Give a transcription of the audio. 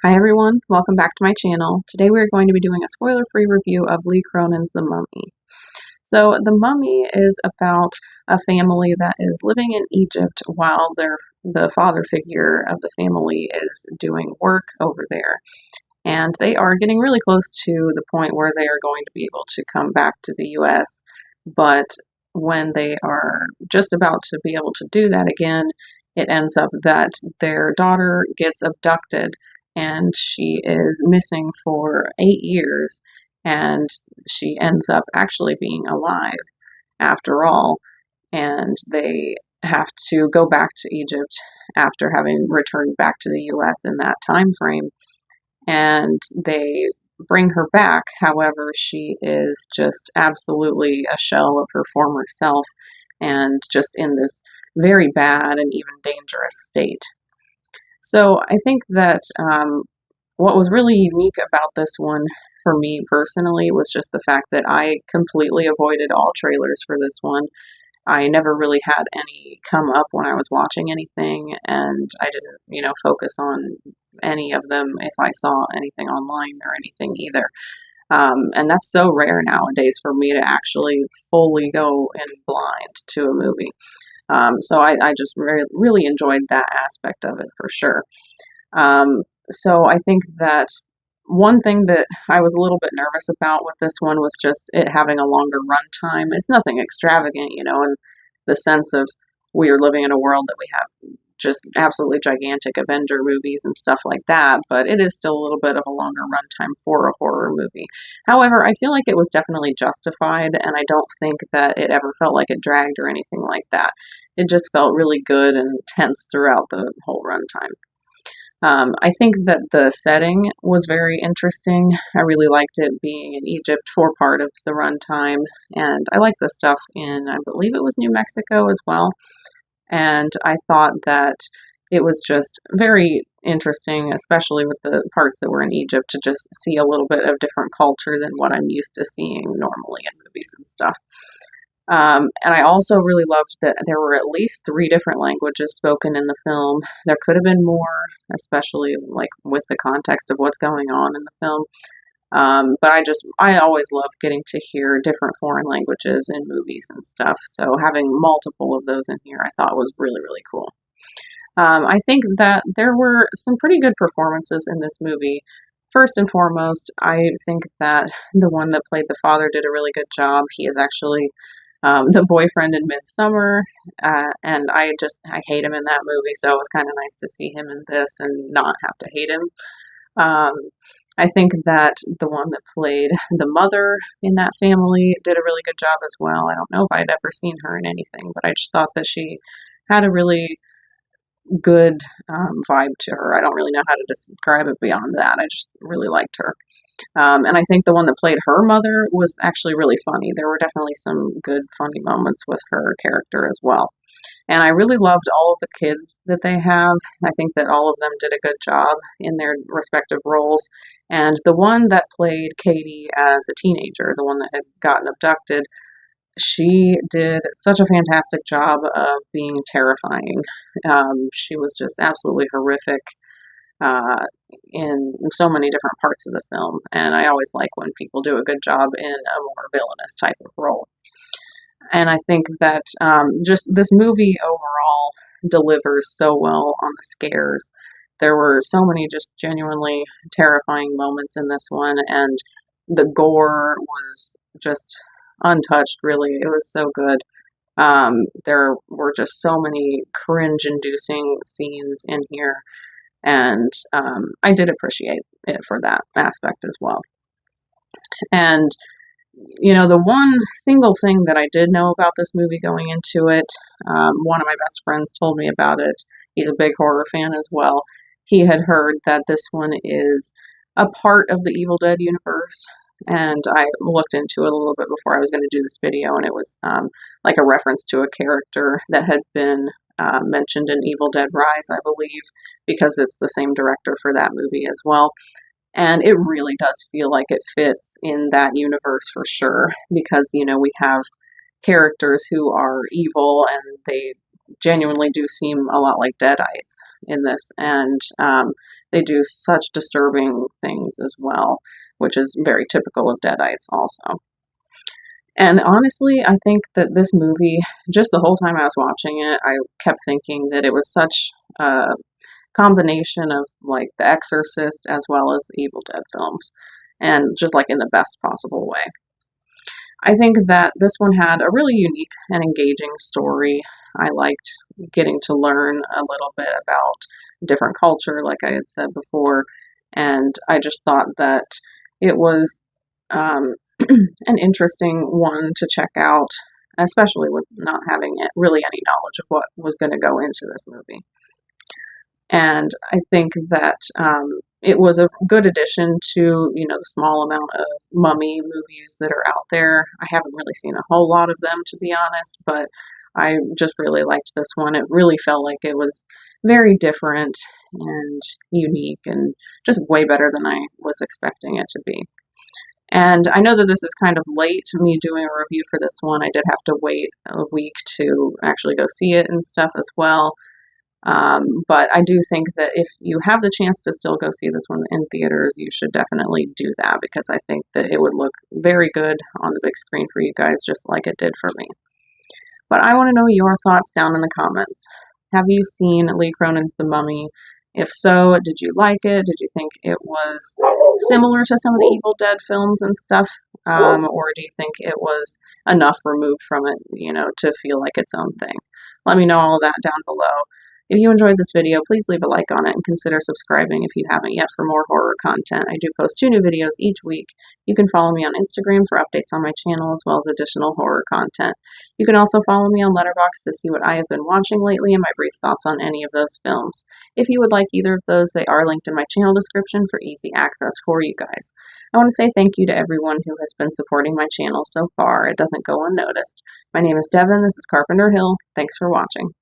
Hi everyone, welcome back to my channel. Today we are going to be doing a spoiler-free review of Lee Cronin's The Mummy. So The Mummy is about a family that is living in Egypt while the father figure of the family is doing work over there. And they are getting really close to the point where they are going to be able to come back to the US. But when they are just about to be able to do that again, it ends up that their daughter gets abducted and she is missing for 8 years, and she ends up actually being alive after all. And they have to go back to Egypt after having returned back to the US in that time frame, and they bring her back. However, she is just absolutely a shell of her former self and just in this very bad and even dangerous state. So I think that what was really unique about this one for me personally was just the fact that I completely avoided all trailers for this one. I never really had any come up when I was watching anything, and I didn't, focus on any of them if I saw anything online or anything either. And that's so rare nowadays for me to actually fully go in blind to a movie. So I just really enjoyed that aspect of it for sure. So I think that one thing that I was a little bit nervous about with this one was just it having a longer runtime. It's nothing extravagant, in the sense of we are living in a world that we have just absolutely gigantic Avenger movies and stuff like that, but it is still a little bit of a longer runtime for a horror movie. However, I feel like it was definitely justified, and I don't think that it ever felt like it dragged or anything like that. It just felt really good and tense throughout the whole runtime. I think that the setting was very interesting. I really liked it being in Egypt for part of the runtime, and I liked the stuff in, I believe it was New Mexico as well. And I thought that it was just very interesting, especially with the parts that were in Egypt, to just see a little bit of different culture than what I'm used to seeing normally in movies and stuff. And I also really loved that there were at least three different languages spoken in the film. There could have been more, especially like with the context of what's going on in the film. But I always love getting to hear different foreign languages in movies and stuff. So having multiple of those in here, I thought was really, really cool. I think that there were some pretty good performances in this movie. First and foremost, I think that the one that played the father did a really good job. He is actually the boyfriend in Midsummer, and I hate him in that movie, so it was kind of nice to see him in this and not have to hate him. Um, I think that the one that played the mother in that family did a really good job as well. I don't know if I'd ever seen her in anything, but I just thought that she had a really good vibe to her. I don't really know how to describe it beyond that. I just really liked her. And I think the one that played her mother was actually really funny. There were definitely some good, funny moments with her character as well. And I really loved all of the kids that they have. I think that all of them did a good job in their respective roles. And the one that played Katie as a teenager, the one that had gotten abducted, she did such a fantastic job of being terrifying. She was just absolutely horrific uh, in so many different parts of the film. And I always like when people do a good job in a more villainous type of role. And I think that just this movie overall delivers so well on the scares. There were so many just genuinely terrifying moments in this one, and the gore was just untouched, really. It was so good. There were just so many cringe inducing scenes in here, and I did appreciate it for that aspect as well. And the one single thing that I did know about this movie going into it, one of my best friends told me about it. He's a big horror fan as well. He had heard that this one is a part of the Evil Dead universe, and I looked into it a little bit before I was going to do this video, and it was like a reference to a character that had been mentioned in Evil Dead Rise, I believe, because it's the same director for that movie as well. And it really does feel like it fits in that universe for sure, because, we have characters who are evil and they genuinely do seem a lot like Deadites in this. And they do such disturbing things as well, which is very typical of Deadites also. And honestly, I think that this movie, just the whole time I was watching it, I kept thinking that it was such a combination of like The Exorcist as well as Evil Dead films, and just like in the best possible way. I think that this one had a really unique and engaging story. I liked getting to learn a little bit about different culture, like I had said before, and I just thought that it was um, an interesting one to check out, especially with not having really any knowledge of what was going to go into this movie. And I think that it was a good addition to, the small amount of mummy movies that are out there. I haven't really seen a whole lot of them, to be honest, but I just really liked this one. It really felt like it was very different and unique and just way better than I was expecting it to be. And I know that this is kind of late to me doing a review for this one. I did have to wait a week to actually go see it and stuff as well. But I do think that if you have the chance to still go see this one in theaters, you should definitely do that, because I think that it would look very good on the big screen for you guys, just like it did for me. But I want to know your thoughts down in the comments. Have you seen Lee Cronin's The Mummy? If so, did you like it? Did you think it was similar to some of the Evil Dead films and stuff? Or do you think it was enough removed from it, to feel like its own thing? Let me know all of that down below. If you enjoyed this video, please leave a like on it and consider subscribing if you haven't yet for more horror content. I do post 2 new videos each week. You can follow me on Instagram for updates on my channel as well as additional horror content. You can also follow me on Letterboxd to see what I have been watching lately and my brief thoughts on any of those films. If you would like either of those, they are linked in my channel description for easy access for you guys. I want to say thank you to everyone who has been supporting my channel so far. It doesn't go unnoticed. My name is Devin. This is Carpenter Hill. Thanks for watching.